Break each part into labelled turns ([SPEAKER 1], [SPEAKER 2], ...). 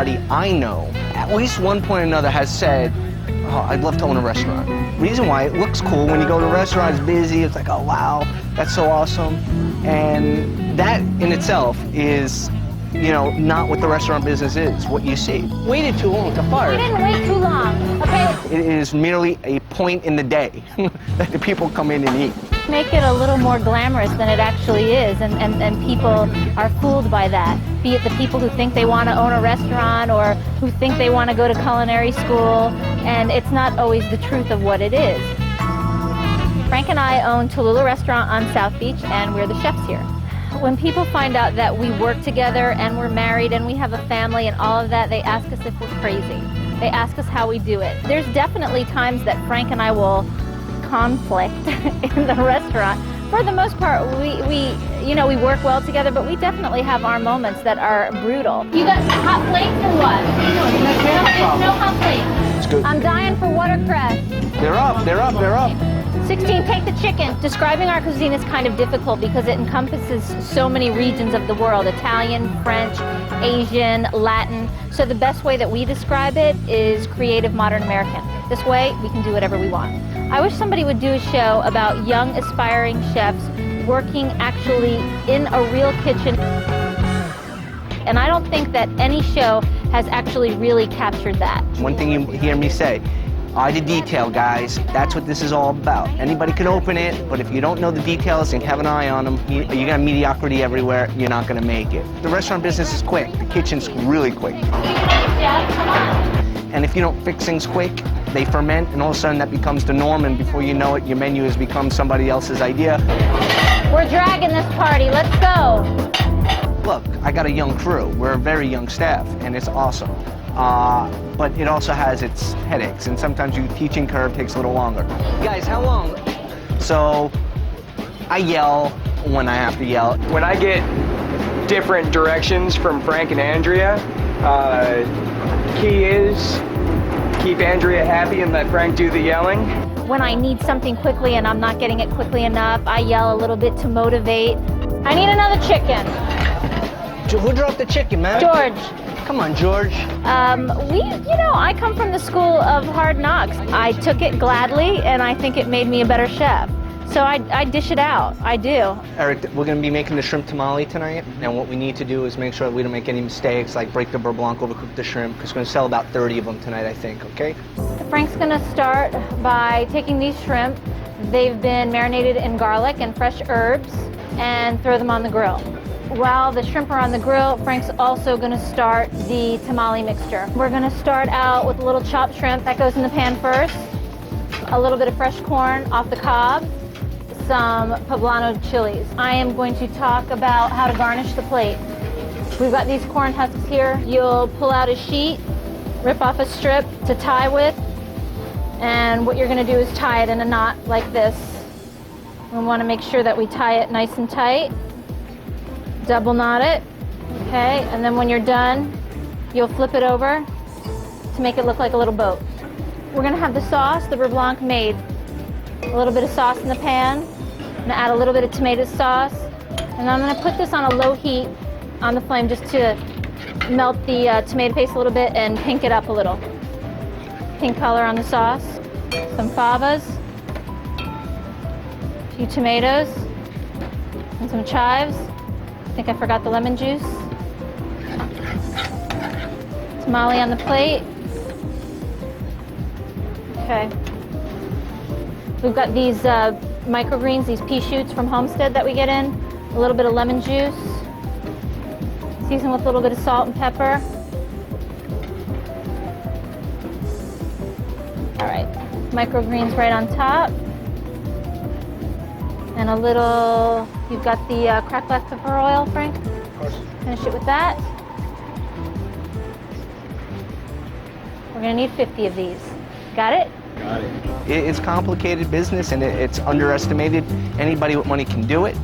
[SPEAKER 1] everybody I know, at least one point or another, has said, oh, I'd love to own a restaurant. Reason why, it looks cool. When you go to a restaurant, it's busy. It's like, oh, wow, that's so awesome. And that in itself is, you know, not what the restaurant business is, what you see. Waited too long to fire.
[SPEAKER 2] We didn't wait too long, okay?
[SPEAKER 1] It is merely a point in the day that the people come in and eat.
[SPEAKER 2] Make it a little more glamorous than it actually is, and people are fooled by that. Be it the people who think they want to own a restaurant or who think they want to go to culinary school, and it's not always the truth of what it is. Frank and I own Tahulo restaurant on South Beach, and we're the chefs here. When people find out that we work together and we're married and we have a family and all of that, they ask us if we're crazy. They ask us how we do it. There's definitely times that Frank and I will conflict in the restaurant. For the most part, we work well together, but we definitely have our moments that are brutal. You got hot plates or what? No hot plates.
[SPEAKER 1] It's good.
[SPEAKER 2] I'm dying for watercress.
[SPEAKER 1] They're up, they're up, they're up.
[SPEAKER 2] 16, take the chicken. Describing our cuisine is kind of difficult because it encompasses so many regions of the world: Italian, French, Asian, Latin. So the best way that we describe it is creative modern American. This way, we can do whatever we want. I wish somebody would do a show about young aspiring chefs working actually in a real kitchen. And I don't think that any show has actually really captured that. One
[SPEAKER 1] thing you hear me say, eye to detail, guys. That's what this is all about. Anybody can open it, but if you don't know the details and have an eye on them, you're gonna have mediocrity everywhere. You're not gonna make it. The restaurant business is quick. The kitchen's really quick. And if you don't fix things quick, they ferment, and all of a sudden that becomes the norm, and before you know it, your menu has become somebody else's idea.
[SPEAKER 2] We're dragging this party. Let's go.
[SPEAKER 1] Look, I got a young crew. We're a very young staff, and it's awesome. But it also has its headaches, and sometimes your teaching curve takes a little longer. Guys, how long? So, I yell when I have to yell.
[SPEAKER 3] When I get different directions from Frank and Andrea, key is keep Andrea happy and let Frank do the yelling.
[SPEAKER 2] When I need something quickly and I'm not getting it quickly enough, I yell a little bit to motivate. I need another chicken.
[SPEAKER 1] Who dropped the chicken, man?
[SPEAKER 2] George.
[SPEAKER 1] Come on, George.
[SPEAKER 2] I come from the school of hard knocks. I took it gladly, and I think it made me a better chef. So I dish it out. I do.
[SPEAKER 1] Eric, we're going to be making the shrimp tamale tonight, and what we need to do is make sure that we don't make any mistakes, like break the beurre blanc, overcook the shrimp, because we're going to sell about 30 of them tonight, I think, okay?
[SPEAKER 2] Frank's going to start by taking these shrimp. They've been marinated in garlic and fresh herbs, and throw them on the grill. While the shrimp are on the grill, Frank's also going to start the tamale mixture. We're going to start out with a little chopped shrimp that goes in the pan first, a little bit of fresh corn off the cob, some poblano chilies. I am going to talk about how to garnish the plate. We've got these corn husks here. You'll pull out a sheet, rip off a strip to tie with, and what you're going to do is tie it in a knot like this. We want to make sure that we tie it nice and tight. Double knot it, okay, and then when you're done, you'll flip it over to make it look like a little boat. We're going to have the sauce, the beurre blanc made. A little bit of sauce in the pan. I'm going to add a little bit of tomato sauce, and I'm going to put this on a low heat on the flame just to melt the tomato paste a little bit and pink it up a little. Pink color on the sauce, some favas, a few tomatoes, and some chives. I think I forgot the lemon juice. Tamale on the plate. Okay. We've got these microgreens, these pea shoots from Homestead that we get in. A little bit of lemon juice. Season with a little bit of salt and pepper. All right, microgreens right on top. And a little, you've got the cracked black pepper oil, Frank?
[SPEAKER 1] Of course.
[SPEAKER 2] Finish it with that. We're gonna need 50 of these. Got it?
[SPEAKER 1] Got it. It's complicated business, and it's underestimated. Anybody with money can do it,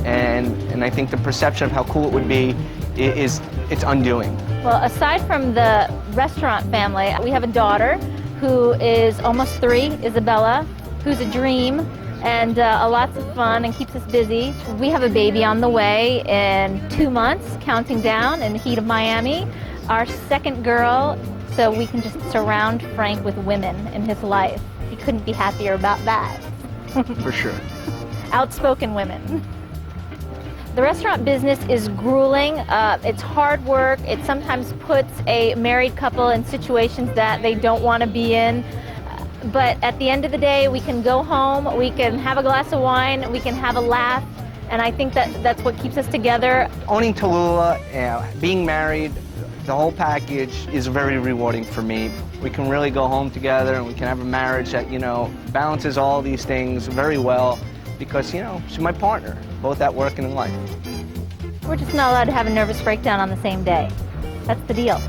[SPEAKER 1] and I think the perception of how cool it would be it's undoing.
[SPEAKER 2] Well, aside from the restaurant family, we have a daughter who is almost 3, Isabella, who's a dream and lots of fun and keeps us busy. We have a baby on the way in 2 months, counting down in the heat of Miami. our second girl, so we can just surround Frank with women in his life. He couldn't be happier about that.
[SPEAKER 1] For sure.
[SPEAKER 2] Outspoken women. The restaurant business is grueling. It's hard work. It sometimes puts a married couple in situations that they don't want to be in. But at the end of the day, we can go home, we can have a glass of wine, we can have a laugh, and I think that's what keeps us together.
[SPEAKER 1] Owning Tahulo, being married, the whole package is very rewarding for me. We can really go home together and we can have a marriage that, balances all these things very well because, she's my partner, both at work and in life.
[SPEAKER 2] We're just not allowed to have a nervous breakdown on the same day. That's the deal.